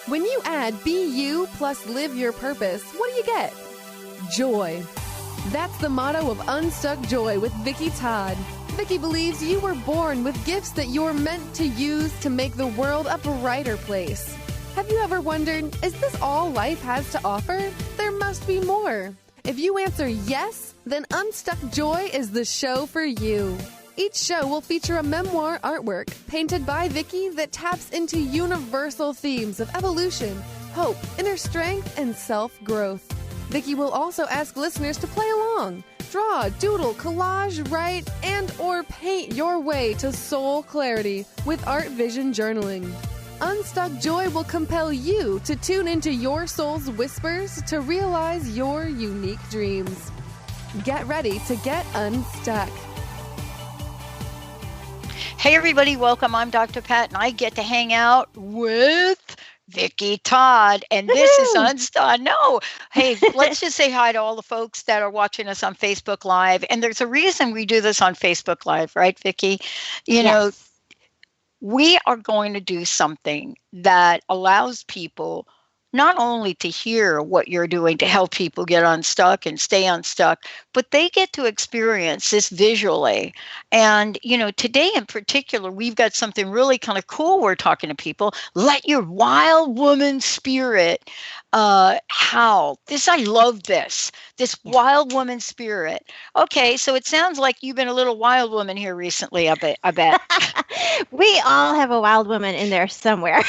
When you add be you plus live your purpose, what do you get? Joy. That's the motto of Unstuck JOY with Vicki Todd. Vicki believes you were born with gifts that you're meant to use to make the world a brighter place. Have you ever wondered, is this all life has to offer? There must be more. If you answer yes, then Unstuck JOY is the show for you. Each show will feature a memoir artwork painted by Vicki that taps into universal themes of evolution, hope, inner strength, and self-growth. Vicki will also ask listeners to play along. Draw, doodle, collage, write, and or paint your way to soul clarity with Art Vision Journaling. Unstuck JOY will compel you to tune into your soul's whispers to realize your unique dreams. Get ready to get unstuck. Hey everybody, welcome. I'm Dr. Pat and I get to hang out with Vicki Todd, and this is Unstuck. No, hey, let's just say hi to all the folks that are watching us on Facebook Live. And there's a reason we do this on Facebook Live, right, Vicki? You know, we are going to do something that allows people not only to hear what you're doing to help people get unstuck and stay unstuck, but they get to experience this visually. And, you know, today in particular, we've got something really kind of cool we're talking to people. Let your wild woman spirit howl. I love this wild woman spirit. Okay, so it sounds like you've been a little wild woman here recently, I bet. We all have a wild woman in there somewhere.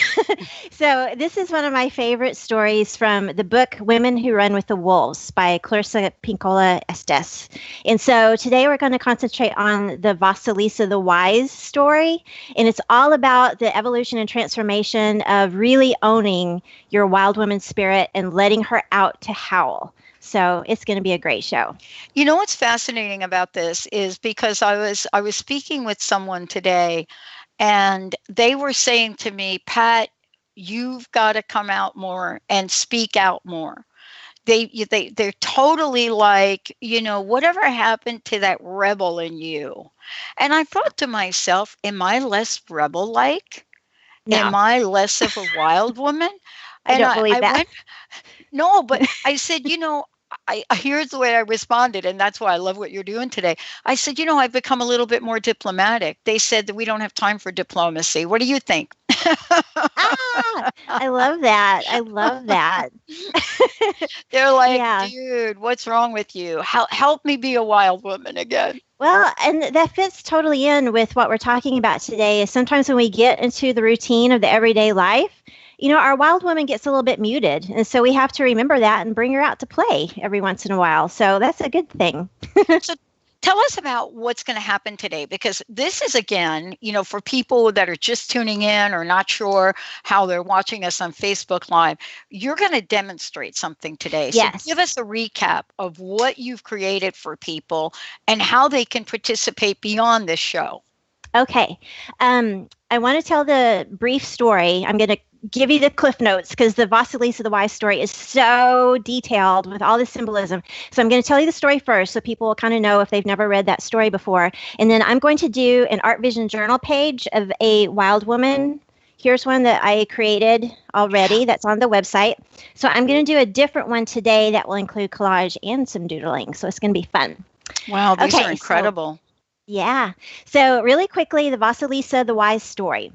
So this is one of my favorite stories from the book Women Who Run with the Wolves by Clarissa Pinkola Estes. And so today we're going to concentrate on the Vasilisa the Wise story. And it's all about the evolution and transformation of really owning your wild woman spirit and letting her out to howl. So it's going to be a great show. You know what's fascinating about this is because I was speaking with someone today and they were saying to me, Pat, you've got to come out more and speak out more. They're totally like, you know, whatever happened to that rebel in you? And I thought to myself, am I less rebel-like? No. Am I less of a wild woman? I don't believe that. No, but I said, you know, here's the way I responded, and that's why I love what you're doing today. I said, you know, I've become a little bit more diplomatic. They said that we don't have time for diplomacy. What do you think? I love that. I love that. They're like, dude, what's wrong with you? Help me be a wild woman again. Well, and that fits totally in with what we're talking about today. Is sometimes when we get into the routine of the everyday life, you know, our wild woman gets a little bit muted. And so we have to remember that and bring her out to play every once in a while. So that's a good thing. So tell us about what's going to happen today, because this is, again, you know, for people that are just tuning in or not sure how they're watching us on Facebook Live, you're going to demonstrate something today. So give us a recap of what you've created for people and how they can participate beyond this show. Okay. I want to tell the brief story. I'm going to give you the cliff notes because the Vasilisa the Wise story is so detailed with all the symbolism. So I'm going to tell you the story first so people will kind of know if they've never read that story before. And then I'm going to do an Art Vision Journal page of a wild woman. Here's one that I created already that's on the website. So I'm going to do a different one today that will include collage and some doodling. So it's going to be fun. Wow, these are incredible. So really quickly, the Vasilisa the Wise story.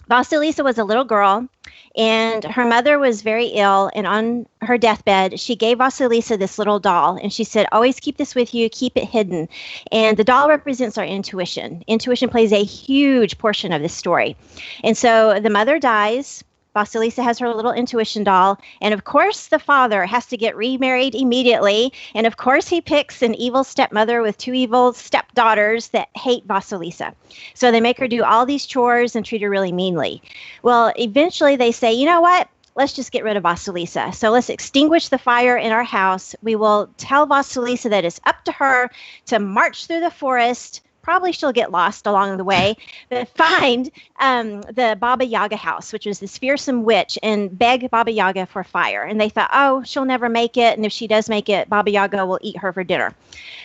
Vasilisa was a little girl, and her mother was very ill, and on her deathbed, she gave Vasilisa this little doll, and she said, always keep this with you, keep it hidden. And the doll represents our intuition. Intuition plays a huge portion of this story. And so the mother dies. Vasilisa has her little intuition doll. And of course, the father has to get remarried immediately. And of course, he picks an evil stepmother with two evil stepdaughters that hate Vasilisa. So they make her do all these chores and treat her really meanly. Well, eventually they say, you know what? Let's just get rid of Vasilisa. So let's extinguish the fire in our house. We will tell Vasilisa that it's up to her to march through the forest, probably she'll get lost along the way, but find the Baba Yaga house, which was this fearsome witch, and beg Baba Yaga for fire. And they thought, oh, she'll never make it. And if she does make it, Baba Yaga will eat her for dinner.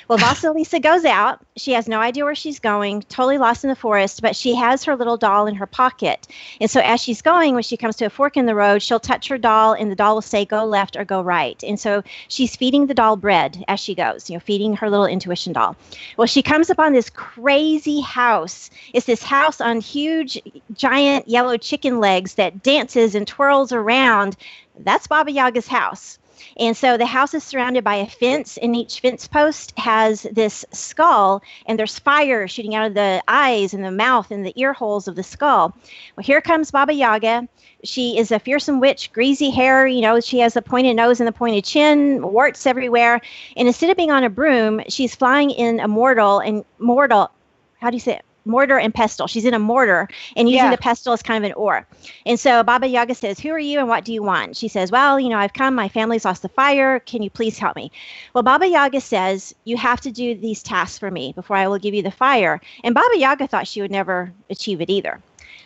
Well, Vasilisa goes out. She has no idea where she's going, totally lost in the forest, but she has her little doll in her pocket. And so as she's going, when she comes to a fork in the road, she'll touch her doll and the doll will say, go left or go right. And so she's feeding the doll bread as she goes, feeding her little intuition doll. Well, she comes upon this crazy house. It's this house on huge, giant yellow chicken legs that dances and twirls around. That's Baba Yaga's house. And so the house is surrounded by a fence, and each fence post has this skull, and there's fire shooting out of the eyes and the mouth and the ear holes of the skull. Well, here comes Baba Yaga. She is a fearsome witch, greasy hair, she has a pointed nose and a pointed chin, warts everywhere. And instead of being on a broom, she's flying in a mortar, how do you say it? Mortar and pestle. She's in a mortar and using the pestle as kind of an oar. And so Baba Yaga says, who are you and what do you want? She says, well, I've come. My family's lost the fire. Can you please help me? Well, Baba Yaga says, you have to do these tasks for me before I will give you the fire. And Baba Yaga thought she would never achieve it either.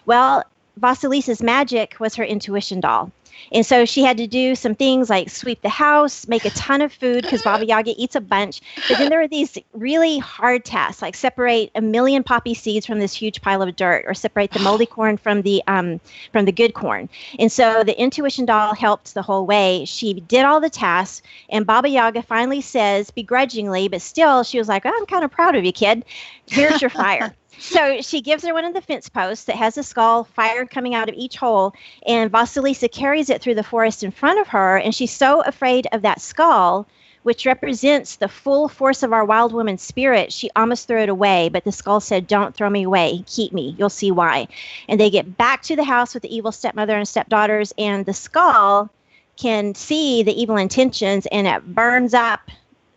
Well, Vasilisa's magic was her intuition doll. And so she had to do some things like sweep the house, make a ton of food because Baba Yaga eats a bunch. But then there were these really hard tasks, like separate 1 million poppy seeds from this huge pile of dirt, or separate the moldy corn from the good corn. And so the intuition doll helped the whole way. She did all the tasks, and Baba Yaga finally says, begrudgingly, but still, she was like, oh, I'm kind of proud of you, kid. Here's your fire. So she gives her one of the fence posts that has a skull, fire coming out of each hole, and Vasilisa carries it through the forest in front of her, and she's so afraid of that skull, which represents the full force of our wild woman spirit, she almost threw it away, but the skull said, don't throw me away, keep me, you'll see why. And they get back to the house with the evil stepmother and stepdaughters, and the skull can see the evil intentions, and it burns up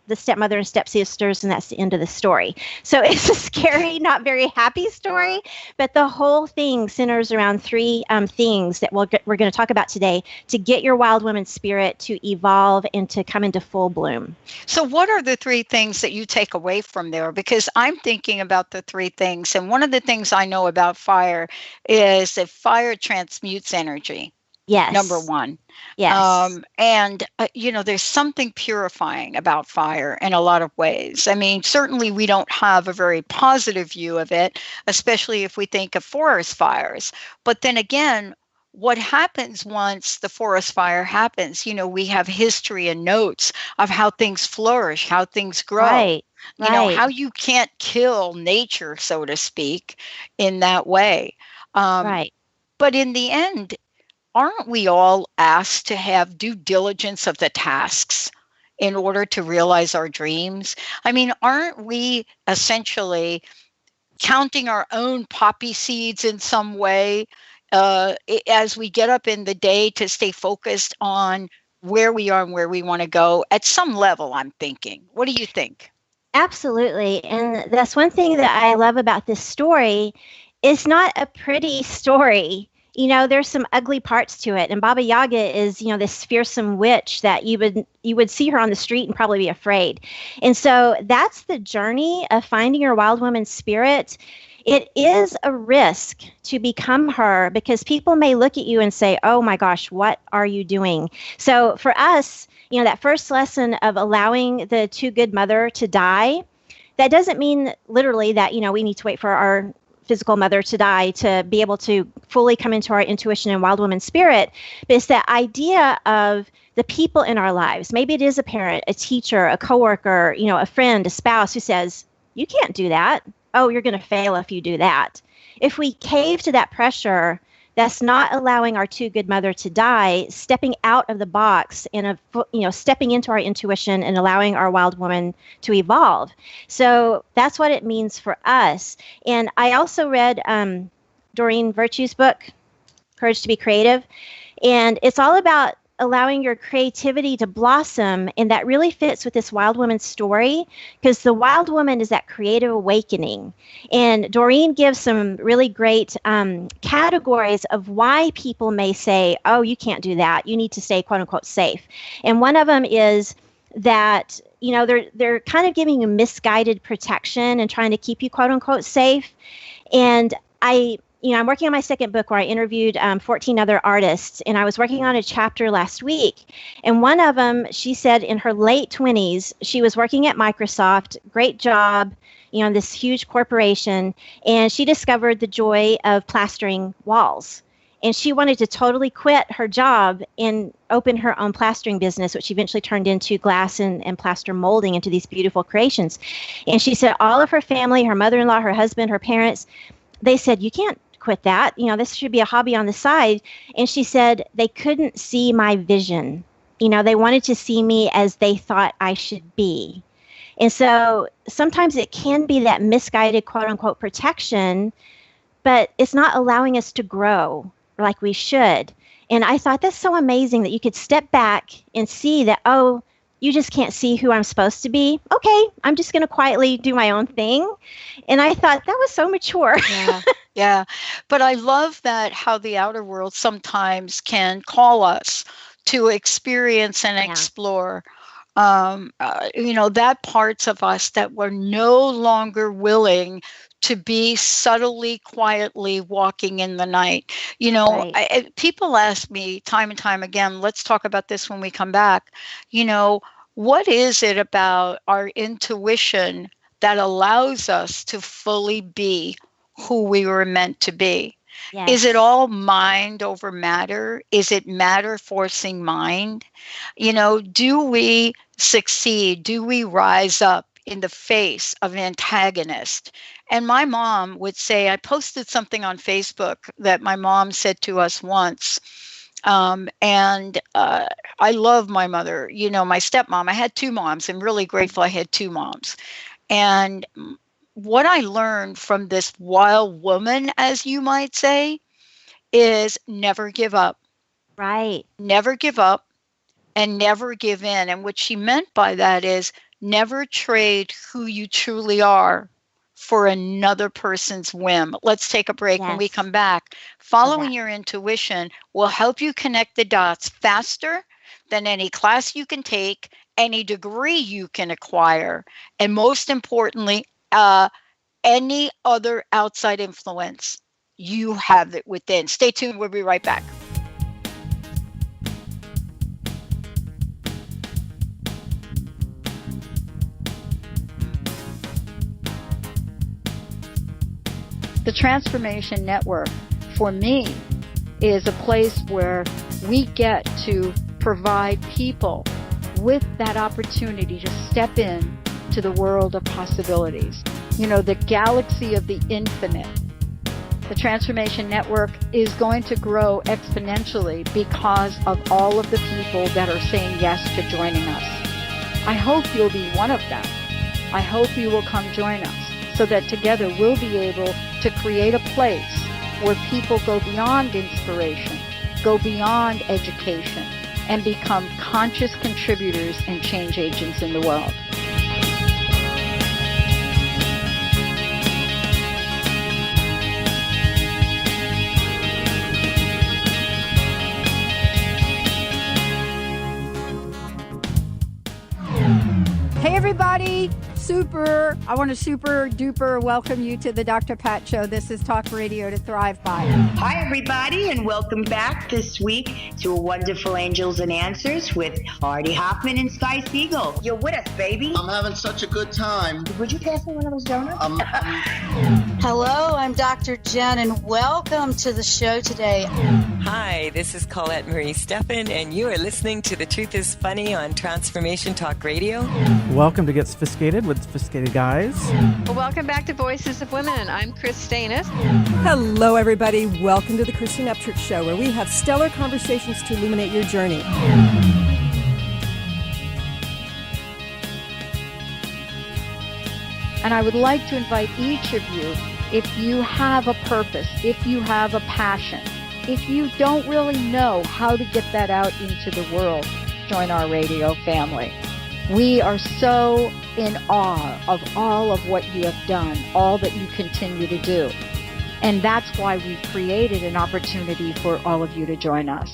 the stepmother and stepsisters, and that's the end of the story. So it's a scary, not very happy story, but the whole thing centers around 3 things that we're going to talk about today to get your wild woman spirit to evolve and to come into full bloom. So what are the 3 things that you take away from there? Because I'm thinking about the 3 things, and one of the things I know about fire is that fire transmutes energy. Yes. Number 1. Yes. There's something purifying about fire in a lot of ways. I mean, certainly we don't have a very positive view of it, especially if we think of forest fires. But then again, what happens once the forest fire happens? We have history and notes of how things flourish, how things grow. Right. How you can't kill nature, so to speak, in that way. Right. But in the end, aren't we all asked to have due diligence of the tasks in order to realize our dreams? I mean, aren't we essentially counting our own poppy seeds in some way as we get up in the day to stay focused on where we are and where we want to go? At some level, I'm thinking. What do you think? Absolutely. And that's one thing that I love about this story. It's not a pretty story. There's some ugly parts to it. And Baba Yaga is, this fearsome witch that you would see her on the street and probably be afraid. And so that's the journey of finding your wild woman spirit. It is a risk to become her because people may look at you and say, oh my gosh, what are you doing? So for us, that first lesson of allowing the too good mother to die, that doesn't mean literally that, we need to wait for our physical mother to die to be able to fully come into our intuition and wild woman spirit. But it's that idea of the people in our lives. Maybe it is a parent, a teacher, a coworker, a friend, a spouse who says, you can't do that. Oh, you're going to fail if you do that. If we cave to that pressure, that's not allowing our too good mother to die, stepping out of the box and stepping into our intuition and allowing our wild woman to evolve. So that's what it means for us. And I also read Doreen Virtue's book, Courage to be Creative, and it's all about allowing your creativity to blossom, and that really fits with this wild woman story because the wild woman is that creative awakening. And Doreen gives some really great categories of why people may say, oh, you can't do that. You need to stay, quote unquote, safe. And one of them is that, they're kind of giving you misguided protection and trying to keep you quote unquote safe. And I'm working on my second book where I interviewed 14 other artists, and I was working on a chapter last week. And one of them, she said in her late 20s, she was working at Microsoft, great job, in this huge corporation, and she discovered the joy of plastering walls. And she wanted to totally quit her job and open her own plastering business, which eventually turned into glass and plaster molding into these beautiful creations. And she said all of her family, her mother-in-law, her husband, her parents, they said, you can't quit that. This should be a hobby on the side. And she said they couldn't see my vision. They wanted to see me as they thought I should be. And so sometimes it can be that misguided quote unquote protection, but it's not allowing us to grow like we should. And I thought that's so amazing that you could step back and see that, oh, you just can't see who I'm supposed to be. Okay, I'm just going to quietly do my own thing. And I thought that was so mature. Yeah. Yeah. But I love that how the outer world sometimes can call us to experience and explore, that parts of us that were no longer willing to be subtly, quietly walking in the night. Right. People ask me time and time again, let's talk about this when we come back. What is it about our intuition that allows us to fully be who we were meant to be? Yes. Is it all mind over matter? Is it matter forcing mind? Do we succeed? Do we rise up in the face of an antagonist? And my mom would say, I posted something on Facebook that my mom said to us once. And I love my mother, my stepmom. I had two moms. I'm really grateful I had two moms. And what I learned from this wild woman, as you might say, is never give up. Right. Never give up and never give in. And what she meant by that is never trade who you truly are for another person's whim. Let's take a break. Yes. When we come back, following your intuition will help you connect the dots faster than any class you can take, any degree you can acquire, and most importantly, any other outside influence. You have it within. Stay tuned. We'll be right back. The Transformation Network, for me, is a place where we get to provide people with that opportunity to step in to the world of possibilities. The galaxy of the infinite. The Transformation Network is going to grow exponentially because of all of the people that are saying yes to joining us. I hope you'll be one of them. I hope you will come join us so that together we'll be able to create a place where people go beyond inspiration, go beyond education, and become conscious contributors and change agents in the world. Hey everybody, I want to super duper welcome you to the Dr. Pat Show. This is Talk Radio to Thrive By. Hi everybody, and welcome back this week to Wonderful Angels and Answers with Artie Hoffman and Sky Siegel. You're with us, baby. I'm having such a good time. Would you pass me one of those donuts? Hello, I'm Dr. Jen, and welcome to the show today. Hi, this is Colette Marie Steffen, and you are listening to The Truth is Funny on Transformation Talk Radio. Welcome to Get Sophisticated with Sophisticated Guys. Well, welcome back to Voices of Women. I'm Chris Stanis. Hello, everybody. Welcome to the Christian Upchurch Show, where we have stellar conversations to illuminate your journey. And I would like to invite each of you, if you have a purpose, if you have a passion, if you don't really know how to get that out into the world, join our radio family. We are so in awe of all of what you have done, all that you continue to do. And that's why we've created an opportunity for all of you to join us.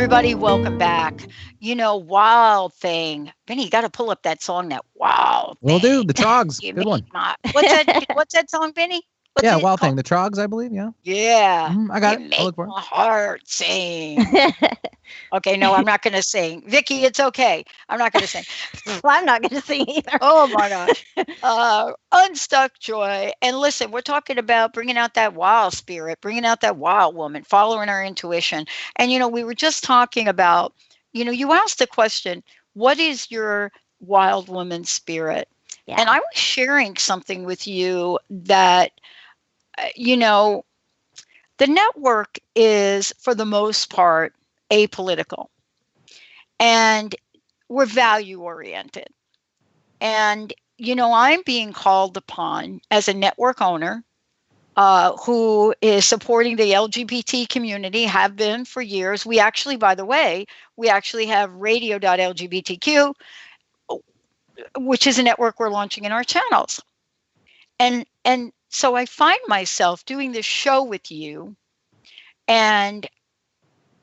everybody. Welcome back. Wild Thing. Benny, you got to pull up that song, that Wild Thing. Will do. The Trogs. You Good one. What's that song, Benny? What's it Wild called? Thing. The Trogs, I believe. Yeah. Yeah. I got you it. I'll look for make it. my heart sing. Okay, no, I'm not going to sing. Vicki, it's okay. I'm not going to sing. Well, I'm not going to sing either. Oh my gosh. Unstuck Joy. And listen, we're talking about bringing out that wild spirit, bringing out that wild woman, following our intuition. And, we were just talking about, you asked the question, what is your wild woman spirit? Yeah. And I was sharing something with you that, the network is, for the most part, apolitical. And we're value oriented. And, I'm being called upon as a network owner who is supporting the LGBT community, have been for years. We actually, by the way, have radio.lgbtq, which is a network we're launching in our channels. And so I find myself doing this show with you and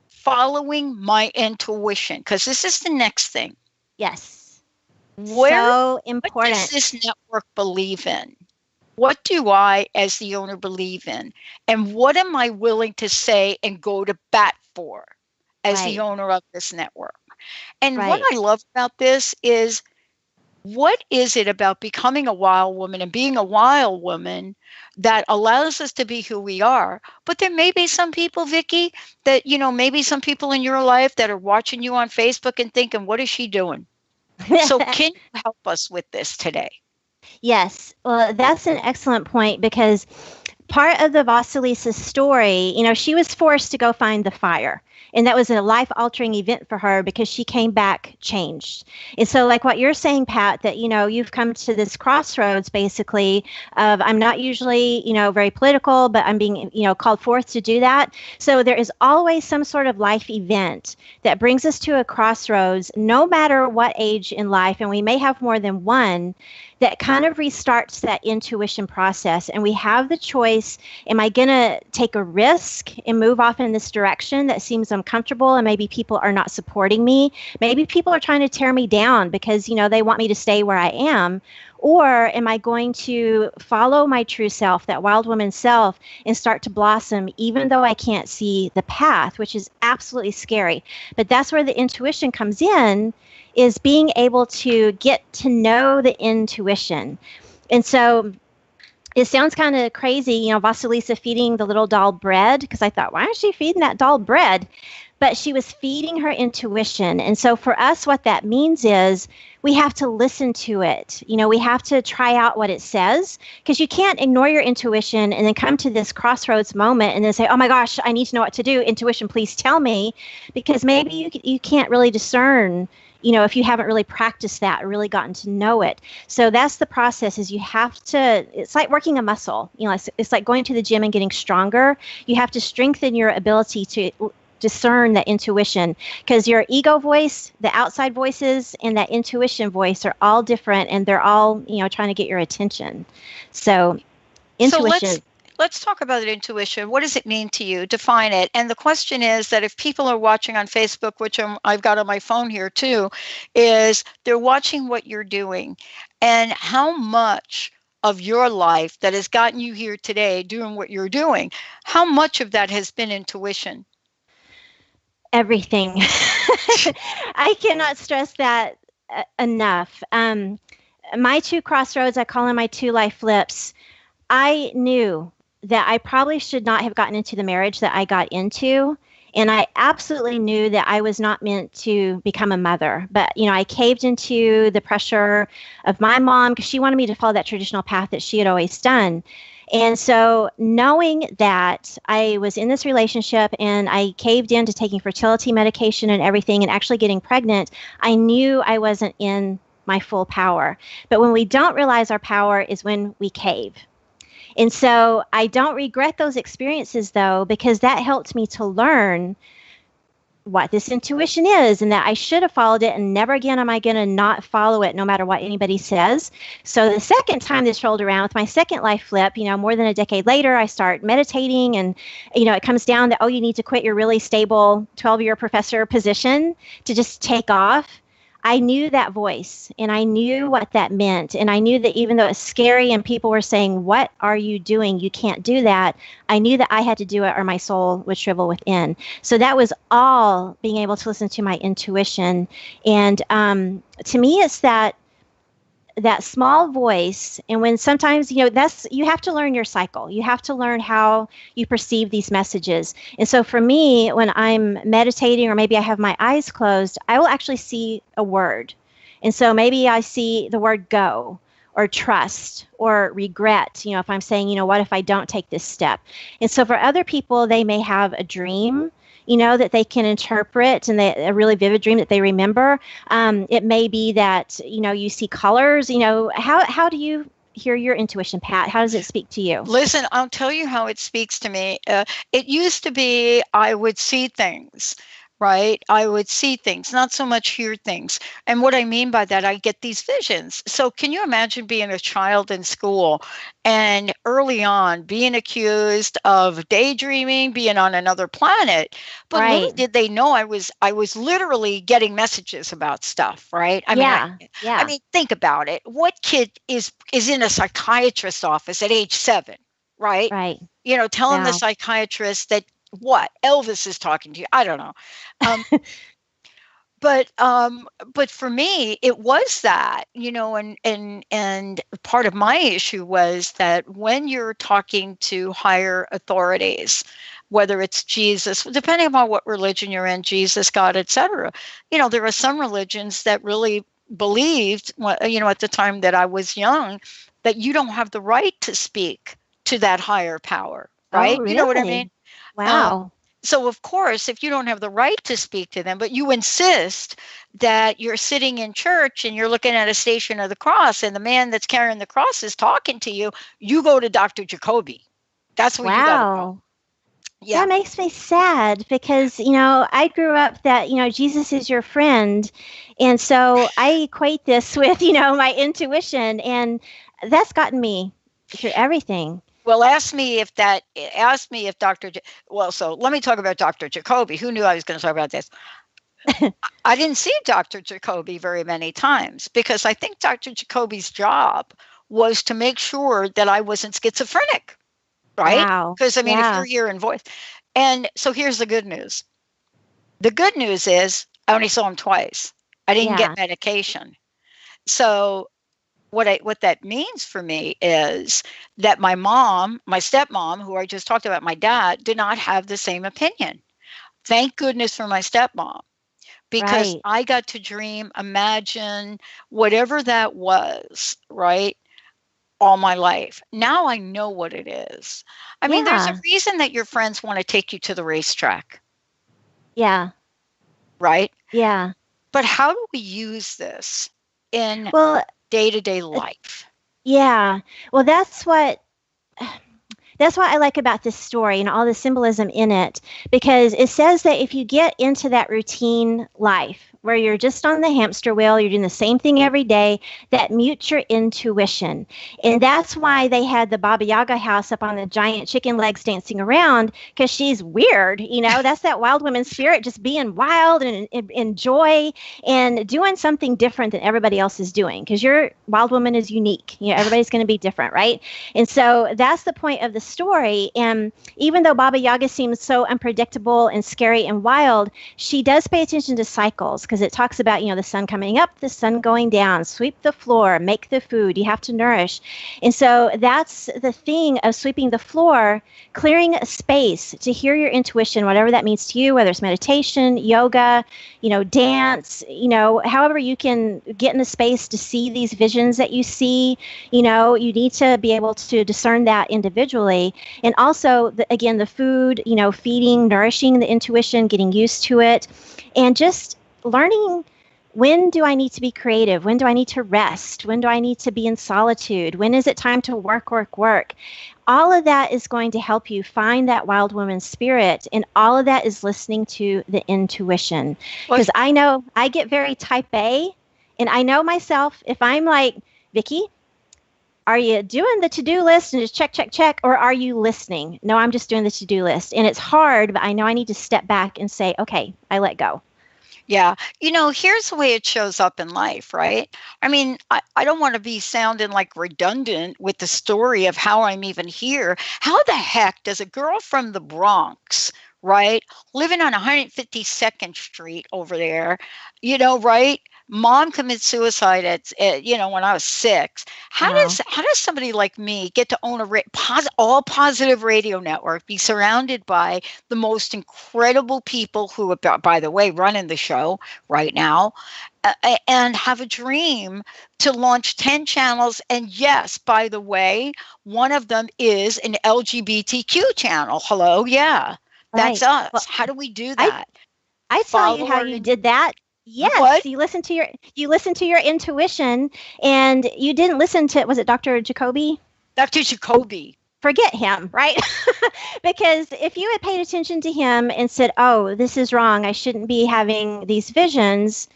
following my intuition, because this is the next thing. Yes. So important. What does this network believe in? What do I, as the owner, believe in? And what am I willing to say and go to bat for as the owner of this network? And what I love about this is, what is it about becoming a wild woman and being a wild woman that allows us to be who we are? But there may be some people, Vicki, that, maybe some people in your life that are watching you on Facebook and thinking, what is she doing? So can you help us with this today? Yes. Well, that's an excellent point, because part of the Vasilisa story, she was forced to go find the fire. And that was a life-altering event for her, because she came back changed. And so, like what you're saying, Pat, that, you've come to this crossroads, basically, of I'm not usually, very political, but I'm being, called forth to do that. So there is always some sort of life event that brings us to a crossroads, no matter what age in life, and we may have more than one, that kind of restarts that intuition process. And we have the choice, am I going to take a risk and move off in this direction that seems uncomfortable, and maybe people are not supporting me? Maybe people are trying to tear me down because, they want me to stay where I am. Or am I going to follow my true self, that wild woman self, and start to blossom even though I can't see the path, which is absolutely scary. But that's where the intuition comes in, is being able to get to know the intuition. And so it sounds kind of crazy, Vasilisa feeding the little doll bread, because I thought, why is she feeding that doll bread? But she was feeding her intuition. And so for us, what that means is we have to listen to it. We have to try out what it says, because you can't ignore your intuition and then come to this crossroads moment and then say, oh my gosh, I need to know what to do. Intuition, please tell me, because maybe you can't really discern, if you haven't really practiced that or really gotten to know it. So that's the process, is you have to, it's like working a muscle. It's like going to the gym and getting stronger. You have to strengthen your ability to discern that intuition, because your ego voice, the outside voices, and that intuition voice are all different, and they're all, trying to get your attention. So intuition. So let's talk about intuition. What does it mean to you? Define it. And the question is that if people are watching on Facebook, which I've got on my phone here too, is they're watching what you're doing, and how much of your life that has gotten you here today doing what you're doing, how much of that has been intuition? Everything. I cannot stress that enough. My two crossroads, I call them my two life flips. I knew that I probably should not have gotten into the marriage that I got into. And I absolutely knew that I was not meant to become a mother. But, I caved into the pressure of my mom, because she wanted me to follow that traditional path that she had always done. And so knowing that I was in this relationship and I caved into taking fertility medication and everything and actually getting pregnant, I knew I wasn't in my full power. But when we don't realize our power is when we cave. And so I don't regret those experiences, though, because that helped me to learn what this intuition is and that I should have followed it, and never again am I going to not follow it no matter what anybody says. So the second time this rolled around with my second life flip, more than a decade later, I start meditating, and, it comes down that, you need to quit your really stable 12-year professor position to just take off. I knew that voice, and I knew what that meant. And I knew that even though it's scary and people were saying, what are you doing? You can't do that. I knew that I had to do it or my soul would shrivel within. So that was all being able to listen to my intuition. And to me, it's that small voice. And when sometimes, you have to learn your cycle. You have to learn how you perceive these messages. And so for me, when I'm meditating, or maybe I have my eyes closed, I will actually see a word. And so maybe I see the word go, or trust, or regret, if I'm saying, what if I don't take this step? And so for other people, they may have a dream, that they can interpret, and a really vivid dream that they remember. It may be that, you see colors. How do you hear your intuition, Pat? How does it speak to you? Listen, I'll tell you how it speaks to me. It used to be I would see things, right? I would see things, not so much hear things. And what I mean by that, I get these visions. So can you imagine being a child in school and early on being accused of daydreaming, being on another planet? But little did they know I was literally getting messages about stuff, right? I mean, think about it. What kid is in a psychiatrist's office at age 7, right? Right. Telling the psychiatrist that Elvis is talking to you. I don't know. But for me, it was that, and part of my issue was that when you're talking to higher authorities, whether it's Jesus, depending on what religion you're in, Jesus, God, etc., there are some religions that really believed, at the time that I was young, that you don't have the right to speak to that higher power, right? Oh, really? You know what I mean? Wow. So, of course, if you don't have the right to speak to them, but you insist that you're sitting in church and you're looking at a Station of the Cross and the man that's carrying the cross is talking to you, you go to Dr. Jacoby. That's where you got to go. Yeah. That makes me sad because, I grew up that, Jesus is your friend. And so I equate this with, my intuition, and that's gotten me through everything. Well, ask me if Dr. So let me talk about Dr. Jacoby. Who knew I was going to talk about this? I didn't see Dr. Jacoby very many times because I think Dr. Jacoby's job was to make sure that I wasn't schizophrenic, right? Wow. Because, if you're hearing voice. And so here's the good news. The good news is I only saw him twice. I didn't get medication. So what that means for me is that my stepmom, who I just talked about, my dad, did not have the same opinion. Thank goodness for my stepmom, because I got to dream, imagine, whatever that was, right, all my life. Now I know what it is. I mean, there's a reason that your friends want to take you to the racetrack. Yeah. Right? Yeah. But how do we use this in day-to-day life? Yeah. Well, that's what I like about this story and all the symbolism in it, because it says that if you get into that routine life where you're just on the hamster wheel, you're doing the same thing every day, that mutes your intuition. And that's why they had the Baba Yaga house up on the giant chicken legs dancing around, because she's weird. That's that wild woman spirit, just being wild and in joy and doing something different than everybody else is doing, because your wild woman is unique. Everybody's going to be different, right? And so that's the point of the story. And even though Baba Yaga seems so unpredictable and scary and wild, she does pay attention to cycles, because it talks about, the sun coming up, the sun going down, sweep the floor, make the food, you have to nourish. And so that's the thing of sweeping the floor, clearing a space to hear your intuition, whatever that means to you, whether it's meditation, yoga, dance, however you can get in the space to see these visions that you see. You need to be able to discern that individually. And also, again, the food, feeding, nourishing the intuition, getting used to it, and just learning when do I need to be creative? When do I need to rest? When do I need to be in solitude? When is it time to work? All of that is going to help you find that wild woman spirit. And all of that is listening to the intuition. Because I know I get very type A, and I know myself, if I'm like, Vicki, are you doing the to-do list and just check, or are you listening? No, I'm just doing the to-do list. And it's hard, but I know I need to step back and say, okay, I let go. Yeah. Here's the way it shows up in life, right? I mean, I don't want to be sounding like redundant with the story of how I'm even here. How the heck does a girl from the Bronx, right, living on 152nd Street over there, right? Mom committed suicide at when I was 6. How does somebody like me get to own a all positive radio network, be surrounded by the most incredible people who are, by the way, running the show right now, and have a dream to launch 10 channels? And yes, by the way, one of them is an LGBTQ channel. Hello, yeah, that's us. Well, how do we do that? I saw you how you did that. Yes, what? you listen to your intuition, and you didn't listen to, was it Dr. Jacoby? Dr. Jacoby. Forget him, right? Because if you had paid attention to him and said, oh, this is wrong, I shouldn't be having these visions,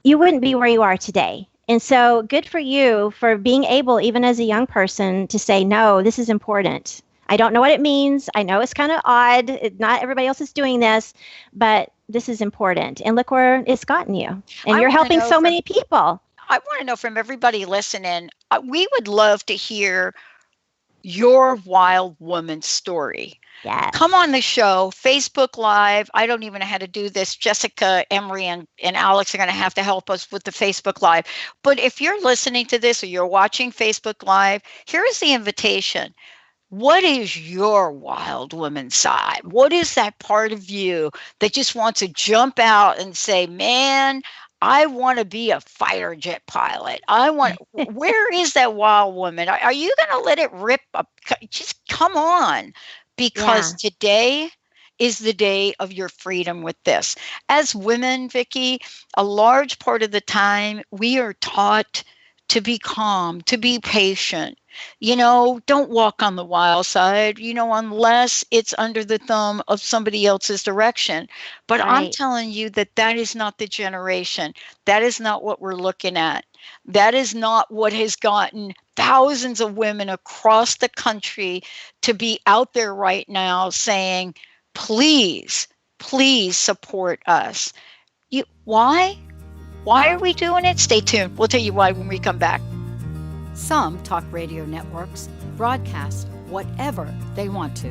you wouldn't be where you are today. And so good for you for being able, even as a young person, to say, no, this is important. I don't know what it means. I know it's kind of odd. Not everybody else is doing this, but this is important. And look where it's gotten you. And you're helping so many people. I want to know from everybody listening, we would love to hear your wild woman story. Yes. Come on the show, Facebook Live. I don't even know how to do this. Jessica, Emery, and Alex are going to have to help us with the Facebook Live. But if you're listening to this or you're watching Facebook Live, here's the invitation. What is your wild woman side? What is that part of you that just wants to jump out and say, man, I want to be a fighter jet pilot. Where is that wild woman? Are you going to let it rip up? Just come on, because today is the day of your freedom with this. As women, Vicki, a large part of the time we are taught to be calm, to be patient. Don't walk on the wild side, unless it's under the thumb of somebody else's direction. But right. I'm telling you that is not the generation. That is not what we're looking at. That is not what has gotten thousands of women across the country to be out there right now saying, please, please support us. Why? Why are we doing it? Stay tuned. We'll tell you why when we come back. Some talk radio networks broadcast whatever they want to,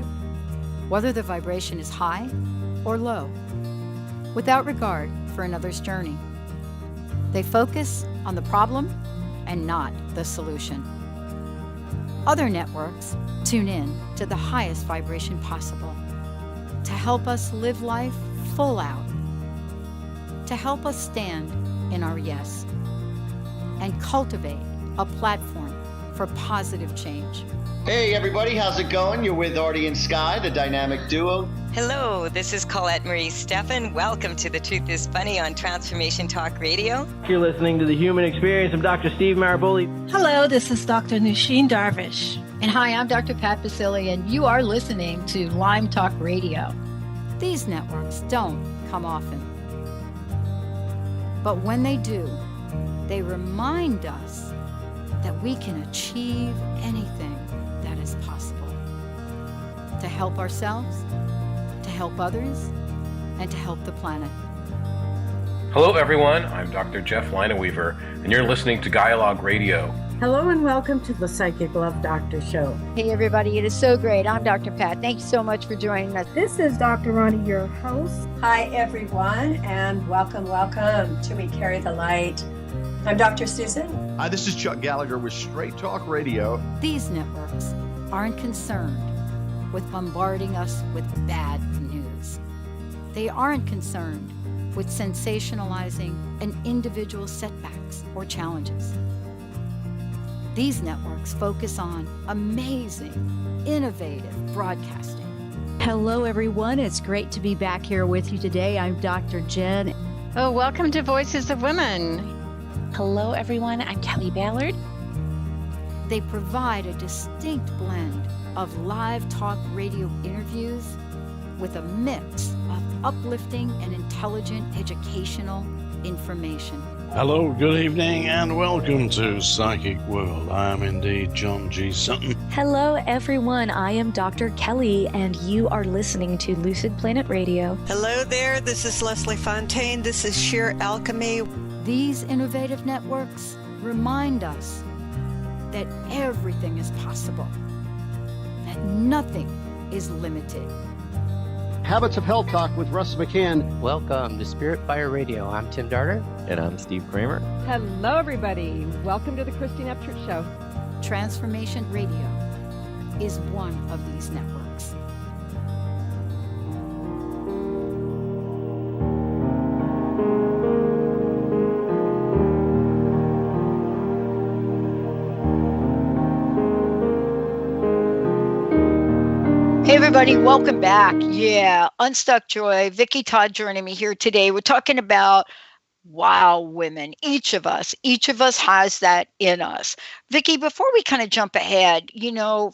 whether the vibration is high or low, without regard for another's journey. They focus on the problem and not the solution. Other networks tune in to the highest vibration possible to help us live life full out, to help us stand in our yes, and cultivate a platform for positive change. Hey everybody, how's it going? You're with Artie and Sky, the dynamic duo. Hello, this is Colette Marie Steffen. Welcome to The Truth is Funny on Transformation Talk Radio. You're listening to The Human Experience of Dr. Steve Maraboli. Hello, this is Dr. Nusheen Darvish. And hi, I'm Dr. Pat Basili, and you are listening to Lyme Talk Radio. These networks don't come often. But when they do, they remind us that we can achieve anything that is possible. To help ourselves, to help others, and to help the planet. Hello everyone, I'm Dr. Jeff Lineweaver, and you're listening to Dialogue Radio. Hello and welcome to the Psychic Love Doctor Show. Hey everybody, it is so great. I'm Dr. Pat. Thank you so much for joining us. This is Dr. Ronnie, your host. Hi everyone, and welcome to We Carry the Light. I'm Dr. Susan. Hi, this is Chuck Gallagher with Straight Talk Radio. These networks aren't concerned with bombarding us with bad news. They aren't concerned with sensationalizing an individual's setbacks or challenges. These networks focus on amazing, innovative broadcasting. Hello, everyone. It's great to be back here with you today. I'm Dr. Jen. Oh, welcome to Voices of Women. Hello, everyone. I'm Kelly Ballard. They provide a distinct blend of live talk radio interviews with a mix of uplifting and intelligent educational information. Hello, good evening, and welcome to Psychic World. I am indeed John G. Sutton. Hello, everyone. I am Dr. Kelly, and you are listening to Lucid Planet Radio. Hello there. This is Leslie Fontaine. This is Sheer Alchemy. These innovative networks remind us that everything is possible, that nothing is limited. Habits of Health Talk with Russ McCann. Welcome to Spirit Fire Radio. I'm Tim Darter. And I'm Steve Kramer. Hello, everybody. Welcome to the Christine Upchurch Show. Transformation Radio is one of these networks. Hey everybody, welcome back. Yeah, Unstuck Joy, Vicki Todd joining me here today. We're talking about wild women. Each of us has that in us. Vicki, before we kind of jump ahead,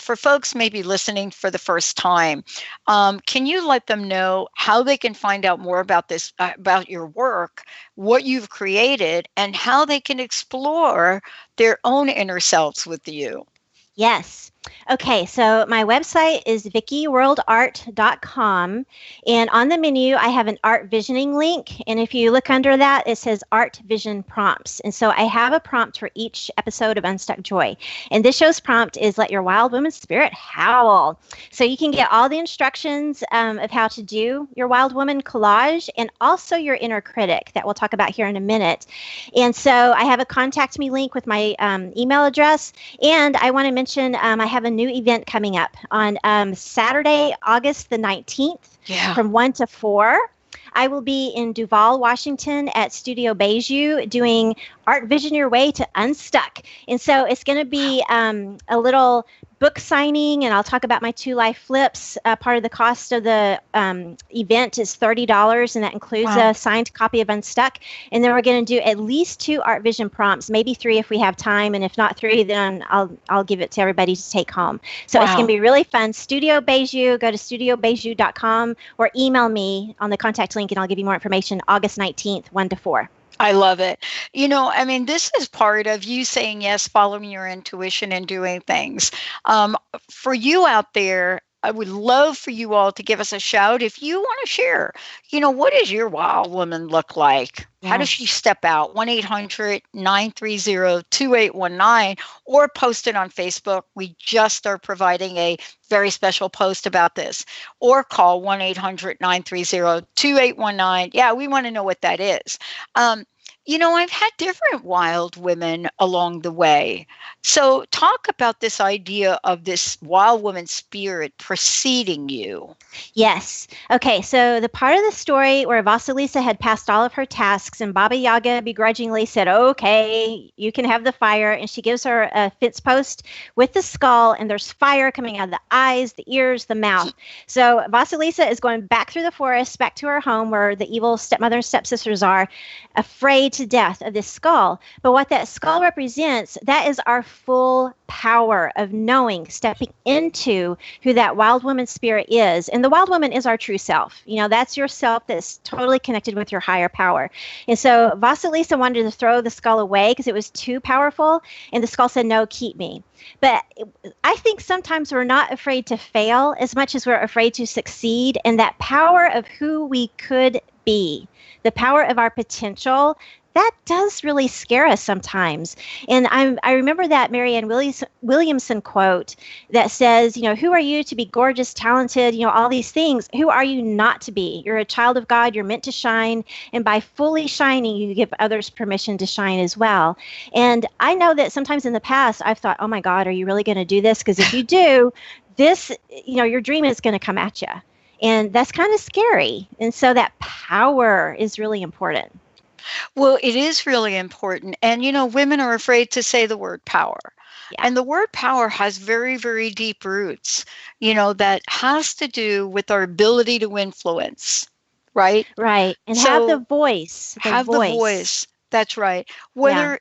for folks maybe listening for the first time, can you let them know how they can find out more about this, about your work, what you've created, and how they can explore their own inner selves with you? Yes. Okay, so my website is vickiworldart.com, and on the menu I have an art visioning link, and if you look under that it says art vision prompts. And so I have a prompt for each episode of Unstuck Joy, and this show's prompt is let your wild woman spirit howl. So you can get all the instructions of how to do your wild woman collage and also your inner critic that we'll talk about here in a minute. And so I have a contact me link with my email address, and I want to mention I have a new event coming up on Saturday, August the 19th from 1 to 4. I will be in Duval, Washington at Studio Beiju doing Art Vision Your Way to Unstuck. And so it's going to be a little book signing, and I'll talk about my 2 life flips. Part of the cost of the event is $30, and that includes a signed copy of Unstuck. And then we're going to do at least 2 art vision prompts, maybe 3 if we have time, and if not 3, then I'll give it to everybody to take home. So it's going to be really fun. Studio Beiju, go to studiobeiju.com or email me on the contact link, and I'll give you more information. August 19th, 1 to 4. I love it. This is part of you saying yes, following your intuition and doing things. For you out there, I would love for you all to give us a shout if you want to share, what does your wild woman look like? How does she step out? 1-800-930-2819, or post it on Facebook. We just are providing a very special post about this, or call 1-800-930-2819. Yeah, we want to know what that is. I've had different wild women along the way. So talk about this idea of this wild woman spirit preceding you. Yes. Okay, so the part of the story where Vasilisa had passed all of her tasks and Baba Yaga begrudgingly said, okay, you can have the fire. And she gives her a fence post with the skull, and there's fire coming out of the eyes, the ears, the mouth. So Vasilisa is going back through the forest, back to her home where the evil stepmother and stepsisters are, afraid to death of this skull. But what that skull represents, that is our full power of knowing, stepping into who that wild woman spirit is. And the wild woman is our true self. That's your self that's totally connected with your higher power. And so Vasilisa wanted to throw the skull away because it was too powerful. And the skull said, no, keep me. But I think sometimes we're not afraid to fail as much as we're afraid to succeed. And that power of who we could be, the power of our potential, that does really scare us sometimes. And I remember that Marianne Williamson quote that says, who are you to be gorgeous, talented, all these things? Who are you not to be? You're a child of God. You're meant to shine. And by fully shining, you give others permission to shine as well. And I know that sometimes in the past, I've thought, oh my God, are you really going to do this? Because if you do this, your dream is going to come at you. And that's kind of scary. And so that power is really important. Well, it is really important. And, women are afraid to say the word power. Yeah. And the word power has very, very deep roots, that has to do with our ability to influence. right? Right. And So have the voice. have the voice. That's right. Whether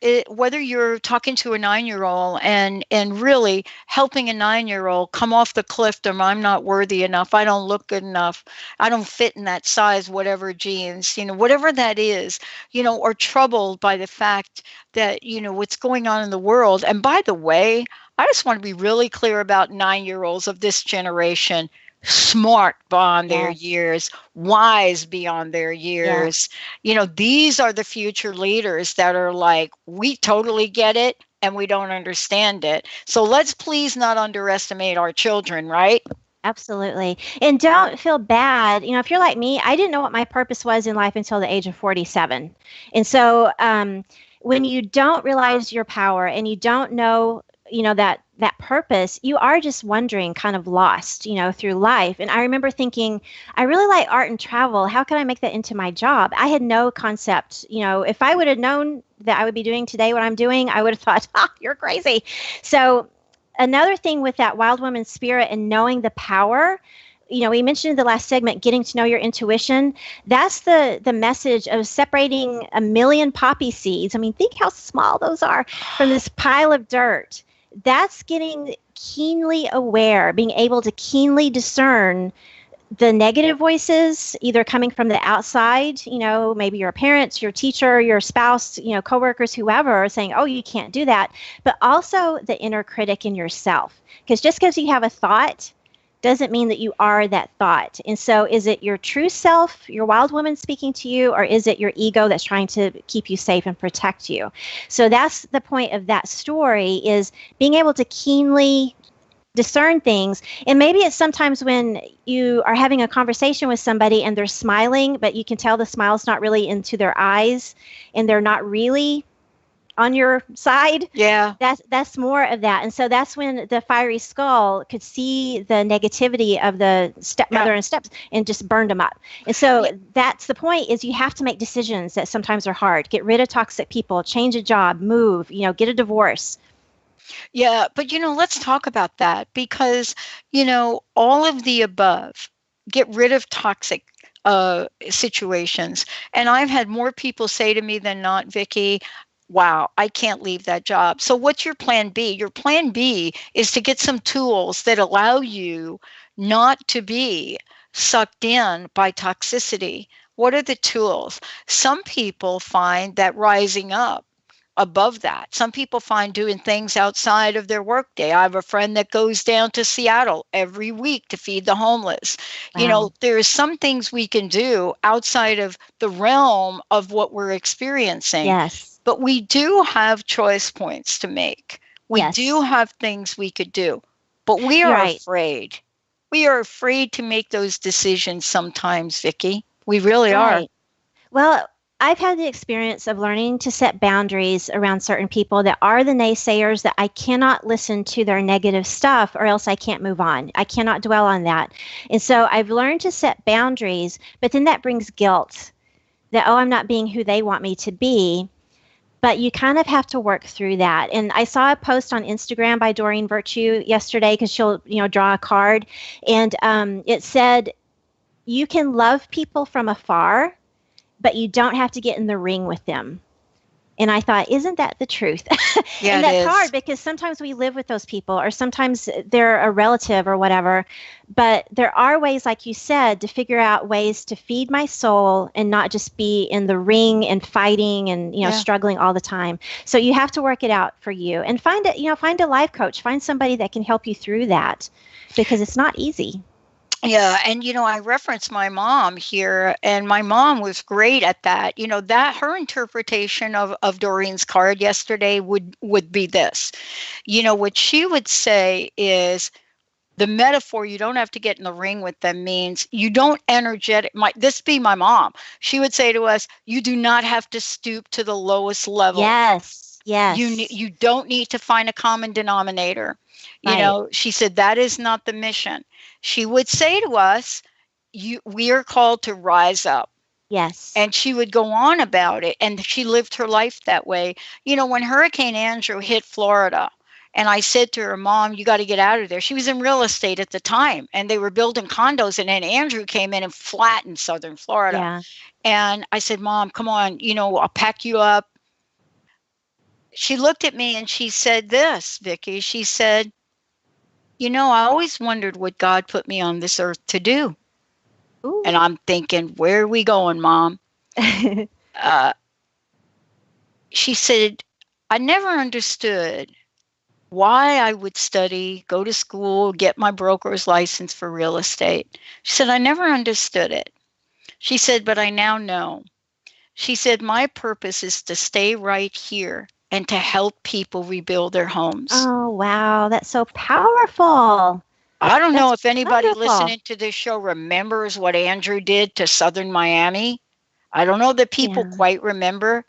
you're talking to a 9-year-old and really helping a 9-year-old come off the cliff, I'm not worthy enough, I don't look good enough, I don't fit in that size, whatever jeans, whatever that is, or troubled by the fact that, what's going on in the world. And by the way, I just want to be really clear about 9-year-olds of this generation. Smart beyond their years, wise beyond their years. These are the future leaders that are like, we totally get it and we don't understand it. So let's please not underestimate our children, right? Absolutely. And don't feel bad. If you're like me, I didn't know what my purpose was in life until the age of 47. And so when you don't realize your power and you don't know, that purpose, you are just wondering, kind of lost, through life. And I remember thinking, I really like art and travel. How can I make that into my job? I had no concept. If I would have known that I would be doing today what I'm doing, I would have thought, you're crazy. So another thing with that wild woman spirit and knowing the power, we mentioned in the last segment, getting to know your intuition. That's the message of separating a million poppy seeds. I mean, think how small those are from this pile of dirt. That's getting keenly aware, being able to keenly discern the negative voices, either coming from the outside, maybe your parents, your teacher, your spouse, coworkers, whoever, saying, oh, you can't do that, but also the inner critic in yourself. Because just because you have a thought doesn't mean that you are that thought. And so is it your true self, your wild woman speaking to you, or is it your ego that's trying to keep you safe and protect you? So that's the point of that story, is being able to keenly discern things. And maybe it's sometimes when you are having a conversation with somebody and they're smiling, but you can tell the smile's not really into their eyes and they're not really on your side. Yeah. That's more of that. And so that's when the fiery skull could see the negativity of the stepmother and steps and just burned them up. And so that's the point, is you have to make decisions that sometimes are hard. Get rid of toxic people, change a job, move, get a divorce. Yeah, but let's talk about that, because all of the above, get rid of toxic situations. And I've had more people say to me than not, Vicki, wow, I can't leave that job. So what's your plan B? Your plan B is to get some tools that allow you not to be sucked in by toxicity. What are the tools? Some people find that rising up above that. Some people find doing things outside of their workday. I have a friend that goes down to Seattle every week to feed the homeless. Wow. There are some things we can do outside of the realm of what we're experiencing. Yes. But we do have choice points to make. We do have things we could do, but we are afraid. We are afraid to make those decisions sometimes, Vicki. We really are. Well, I've had the experience of learning to set boundaries around certain people that are the naysayers, that I cannot listen to their negative stuff or else I can't move on. I cannot dwell on that. And so I've learned to set boundaries, but then that brings guilt that, oh, I'm not being who they want me to be. But you kind of have to work through that. And I saw a post on Instagram by Doreen Virtue yesterday, because she'll, draw a card. And it said, you can love people from afar, but you don't have to get in the ring with them. And I thought, isn't that the truth? Yeah, and that's hard, because sometimes we live with those people, or sometimes they're a relative or whatever. But there are ways, like you said, to figure out ways to feed my soul and not just be in the ring and fighting and, struggling all the time. So you have to work it out for you, and find a life coach, find somebody that can help you through that, because it's not easy. Yeah. And, I referenced my mom here, and my mom was great at that. That her interpretation of Doreen's card yesterday would be this. What she would say is, the metaphor, you don't have to get in the ring with them, means you don't this be my mom. She would say to us, you do not have to stoop to the lowest level. Yes. You don't need to find a common denominator. She said, that is not the mission. She would say to us, we are called to rise up. Yes. And she would go on about it. And she lived her life that way. When Hurricane Andrew hit Florida, And I said to her, Mom, you got to get out of there. She was in real estate at the time, and they were building condos. And then Andrew came in and flattened Southern Florida. Yeah. And I said, Mom, come on, I'll pack you up. She looked at me and she said this, Vicki. She said, I always wondered what God put me on this earth to do. Ooh. And I'm thinking, where are we going, Mom? She said, I never understood why I would study, go to school, get my broker's license for real estate. She said, I never understood it. She said, but I now know. She said, my purpose is to stay right here and to help people rebuild their homes. Oh, wow. That's so powerful. I don't know if anybody wonderful. listening to this show remembers what Andrew did to Southern Miami. I don't know that people quite remember.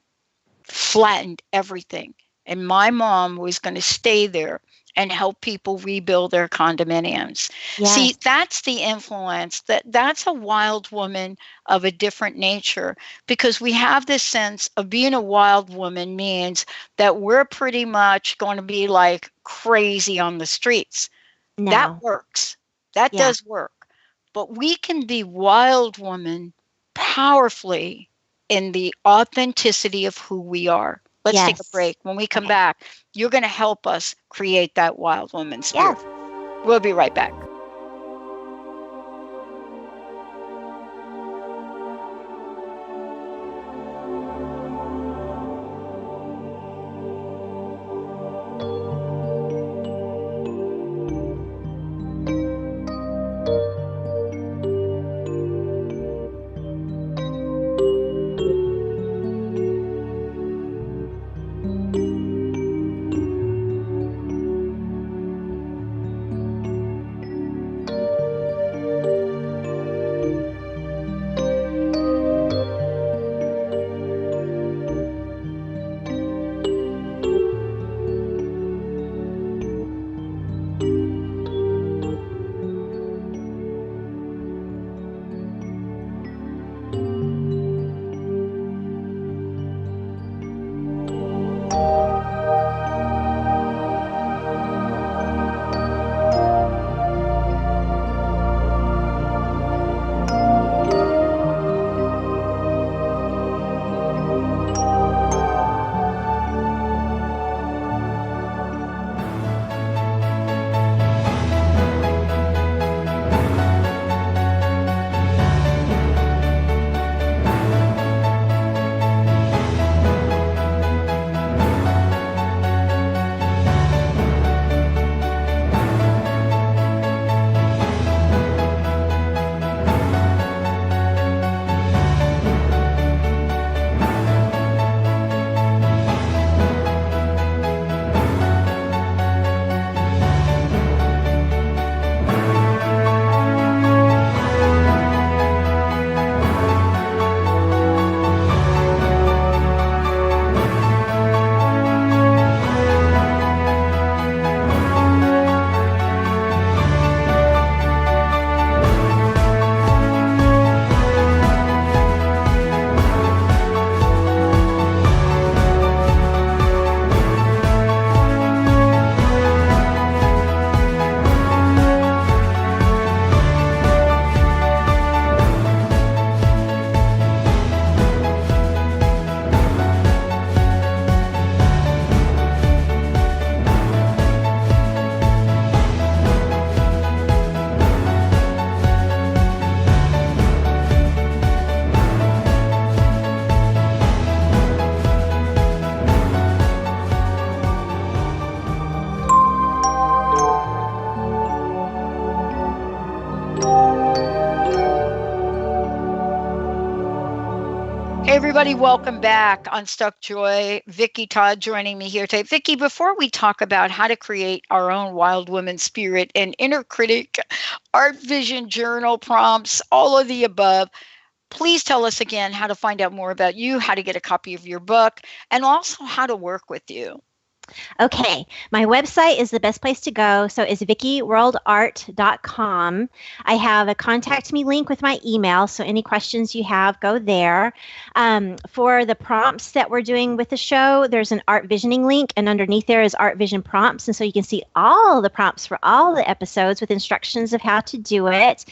Flattened everything. And my mom was going to stay there and help people rebuild their condominiums. Yes. See, that's the influence. That's a wild woman of a different nature, because we have this sense of being a wild woman means that we're pretty much going to be like crazy on the streets. No. That works. That does work. But we can be wild woman powerfully in the authenticity of who we are. Let's take a break. When we come back, you're going to help us create that wild woman spirit. We'll be right back. Hey, everybody, welcome back. Unstuck JOY. Vicki Todd joining me here today. Vicki, before we talk about how to create our own wild woman spirit and inner critic, art vision journal prompts, all of the above, please tell us again how to find out more about you, how to get a copy of your book, and also how to work with you. Okay, my website is the best place to go. So it's vickiworldart.com. I have a contact me link with my email. So any questions you have, go there. For the prompts that we're doing with the show, there's an art visioning link, and underneath there is art vision prompts. And so you can see all the prompts for all the episodes with instructions of how to do it.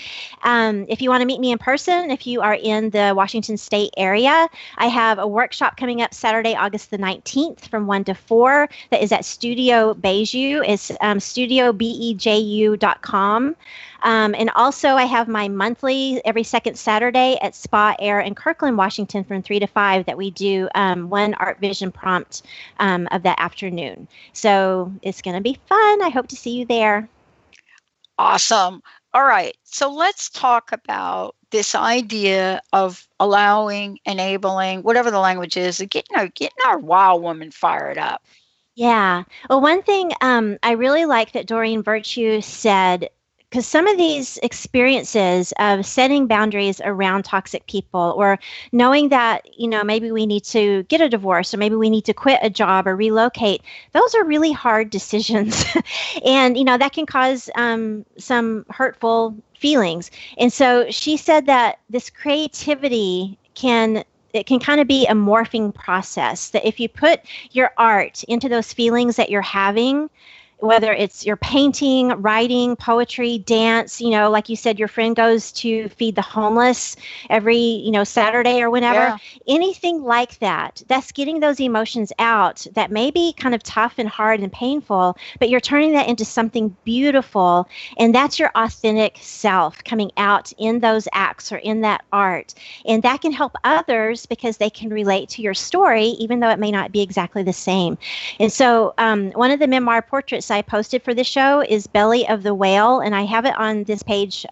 If you want to meet me in person, if you are in the Washington State area, I have a workshop coming up Saturday, August the 19th from 1 to 4. That is at Studio Beju. It's studiobeju.com. And also I have my monthly every second Saturday at Spa Air in Kirkland, Washington from 3 to 5 that we do one art vision prompt of that afternoon. So it's going to be fun. I hope to see you there. Awesome. All right. So let's talk about this idea of allowing, enabling, whatever the language is, getting our wild woman fired up. Yeah. Well, one thing I really like that Doreen Virtue said, because some of these experiences of setting boundaries around toxic people, or knowing that, maybe we need to get a divorce, or maybe we need to quit a job or relocate, those are really hard decisions. And, that can cause some hurtful feelings. And so she said that this creativity can kind of be a morphing process, that if you put your art into those feelings that you're having, whether it's your painting, writing, poetry, dance, like you said, your friend goes to feed the homeless every, Saturday or whenever, anything like that, that's getting those emotions out that may be kind of tough and hard and painful, but you're turning that into something beautiful. And that's your authentic self coming out in those acts or in that art. And that can help others because they can relate to your story, even though it may not be exactly the same. And so one of the memoir portraits I posted for this show is Belly of the Whale, and I have it on this page,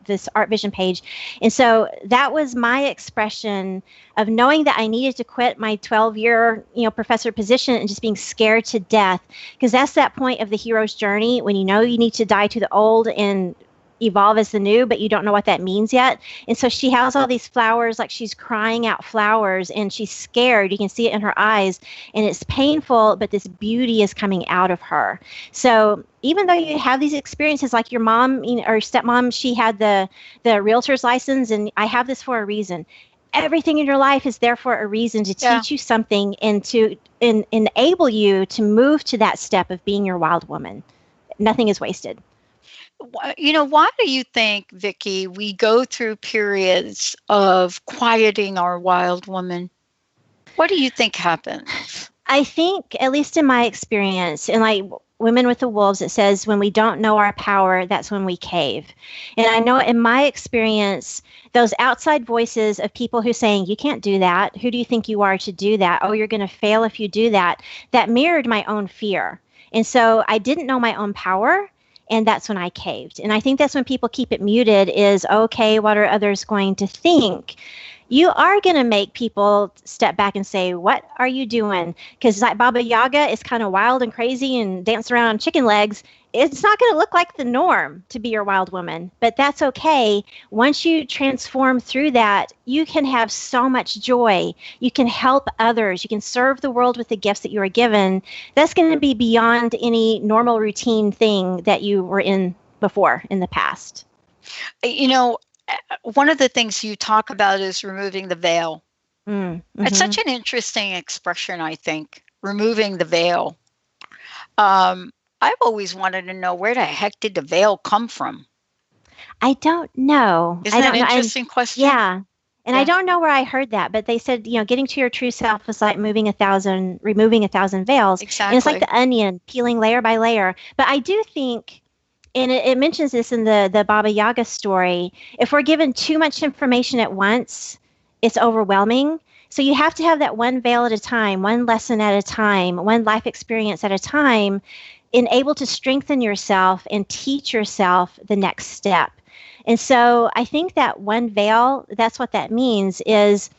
this Art Vision page. And so that was my expression of knowing that I needed to quit my 12-year, professor position and just being scared to death, because that's that point of the hero's journey when you need to die to the old and evolve as the new, but you don't know what that means yet. And so she has all these flowers, like she's crying out flowers, and she's scared. You can see it in her eyes, and it's painful, but this beauty is coming out of her. So even though you have these experiences, like your mom or stepmom, she had the realtor's license, and I have this for a reason. Everything in your life is there for a reason, to teach you something and to enable you to move to that step of being your wild woman. Nothing is wasted. Why do you think, Vicki, we go through periods of quieting our wild woman? What do you think happens? I think, at least in my experience, and like Women with the Wolves, it says when we don't know our power, that's when we cave. And I know in my experience, those outside voices of people who saying, you can't do that. Who do you think you are to do that? Oh, you're going to fail if you do that. That mirrored my own fear. And so I didn't know my own power. And that's when I caved. And I think that's when people keep it muted is, okay, what are others going to think? You are going to make people step back and say, what are you doing? Because like Baba Yaga is kind of wild and crazy and dance around on chicken legs. It's not going to look like the norm to be your wild woman, but that's okay. Once you transform through that, you can have so much joy. You can help others. You can serve the world with the gifts that you are given. That's going to be beyond any normal routine thing that you were in before in the past. One of the things you talk about is removing the veil. Mm-hmm. It's such an interesting expression, I think, removing the veil. I've always wanted to know, where the heck did the veil come from? I don't know. Isn't that an interesting question? Yeah. And I don't know where I heard that, but they said, getting to your true self is like removing 1,000 veils. Exactly. And it's like the onion, peeling layer by layer. But I do think, and it mentions this in the Baba Yaga story, if we're given too much information at once, it's overwhelming. So you have to have that one veil at a time, one lesson at a time, one life experience at a time, and able to strengthen yourself and teach yourself the next step. And so I think that one veil, that's what that means, is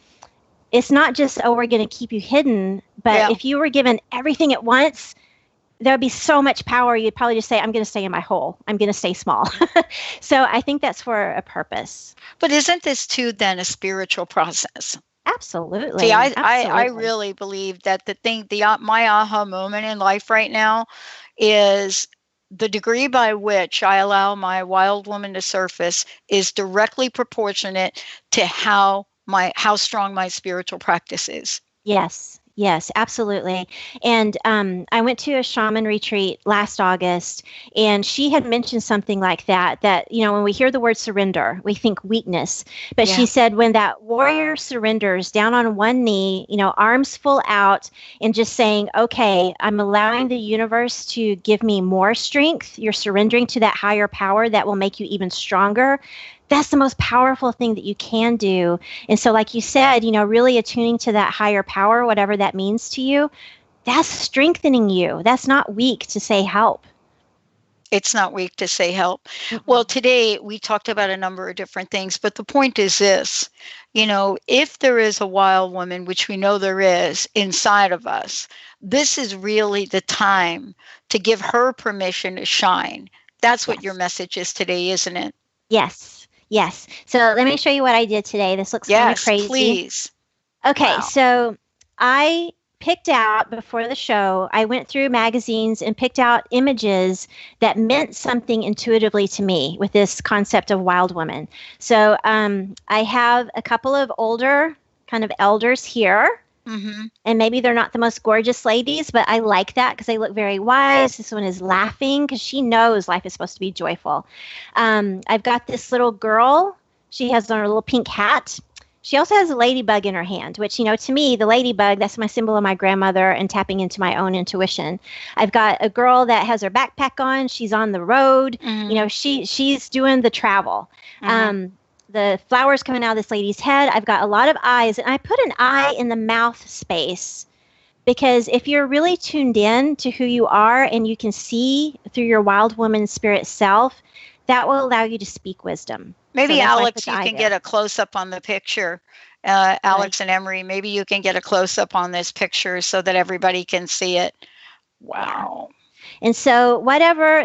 it's not just, oh, we're going to keep you hidden, but if you were given everything at once, there would be so much power. You'd probably just say, I'm going to stay in my hole. I'm going to stay small. So I think that's for a purpose. But isn't this too then a spiritual process? Absolutely. See, I Absolutely. really believe that my aha moment in life right now is the degree by which I allow my wild woman to surface is directly proportionate to how strong my spiritual practice is. Yes. Yes, absolutely. And I went to a shaman retreat last August, and she had mentioned something like that, when we hear the word surrender, we think weakness. But she said when that warrior surrenders down on one knee, arms full out, and just saying, okay, I'm allowing the universe to give me more strength. You're surrendering to that higher power that will make you even stronger. That's the most powerful thing that you can do. And so, like you said, really attuning to that higher power, whatever that means to you, that's strengthening you. That's not weak to say help. It's not weak to say help. Mm-hmm. Well, today we talked about a number of different things, but the point is this, if there is a wild woman, which we know there is inside of us, this is really the time to give her permission to shine. That's what your message is today, isn't it? Yes. Yes. So let me show you what I did today. This looks kind of crazy. Yes, please. Okay. Wow. So I picked out before the show, I went through magazines and picked out images that meant something intuitively to me with this concept of wild woman. So I have a couple of older kind of elders here. Mm-hmm. And maybe they're not the most gorgeous ladies, but I like that because they look very wise. This one is laughing because she knows life is supposed to be joyful. I've got this little girl. She has on her little pink hat. She also has a ladybug in her hand, which, to me, the ladybug, that's my symbol of my grandmother and tapping into my own intuition. I've got a girl that has her backpack on. She's on the road. Mm-hmm. She's doing the travel. Mm-hmm. The flowers coming out of this lady's head. I've got a lot of eyes, and I put an eye in the mouth space because if you're really tuned in to who you are and you can see through your wild woman spirit self, that will allow you to speak wisdom. Maybe Alex, you can get a close-up on the picture. Alex and Emery, maybe you can get a close-up on this picture so that everybody can see it. Wow. And so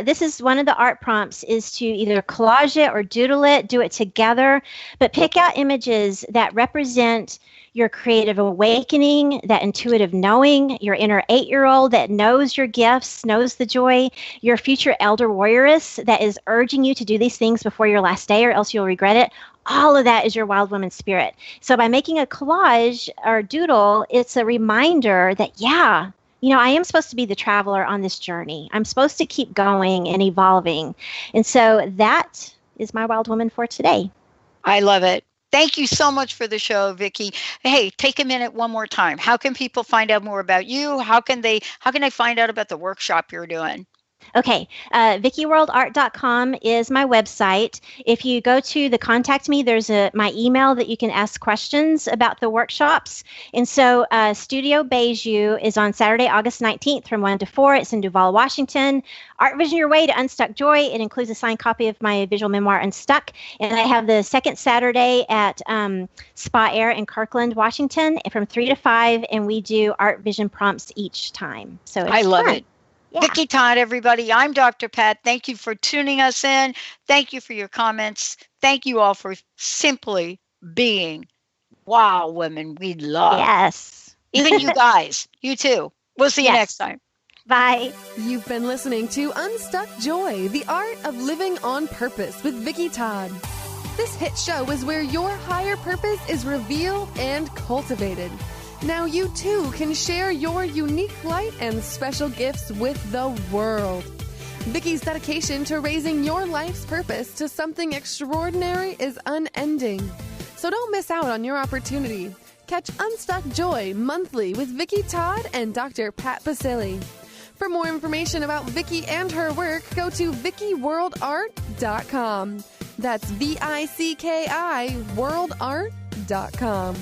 this is one of the art prompts is to either collage it or doodle it, do it together, but pick out images that represent your creative awakening, that intuitive knowing, your inner 8-year-old that knows your gifts, knows the joy, your future elder warrioress that is urging you to do these things before your last day or else you'll regret it. All of that is your wild woman spirit. So by making a collage or doodle, it's a reminder that, I am supposed to be the traveler on this journey. I'm supposed to keep going and evolving. And so that is my wild woman for today. I love it. Thank you so much for the show, Vicki. Hey, take a minute one more time. How can people find out more about you? How can they find out about the workshop you're doing? Okay, VickiWorldArt.com is my website. If you go to the contact me, there's my email that you can ask questions about the workshops. And so Studio Beiju is on Saturday, August 19th from 1 to 4. It's in Duvall, Washington. Art Vision Your Way to Unstuck Joy. It includes a signed copy of my visual memoir, Unstuck. And I have the second Saturday at Spa Air in Kirkland, Washington from 3 to 5. And we do art vision prompts each time. So it's I love fun. it. Yeah. Vicki Todd, everybody. I'm Dr. Pat. Thank you for tuning us in. Thank you for your comments. Thank you all for simply being wow women we love. Yes. Even you guys. You too. We'll see you next time. Bye. You've been listening to Unstuck Joy, the art of living on purpose with Vicki Todd. This hit show is where your higher purpose is revealed and cultivated. Now you too can share your unique light and special gifts with the world. Vicki's dedication to raising your life's purpose to something extraordinary is unending. So don't miss out on your opportunity. Catch Unstuck Joy monthly with Vicki Todd and Dr. Pat Basile. For more information about Vicki and her work, go to VickiWorldArt.com. That's VICKI worldart.com.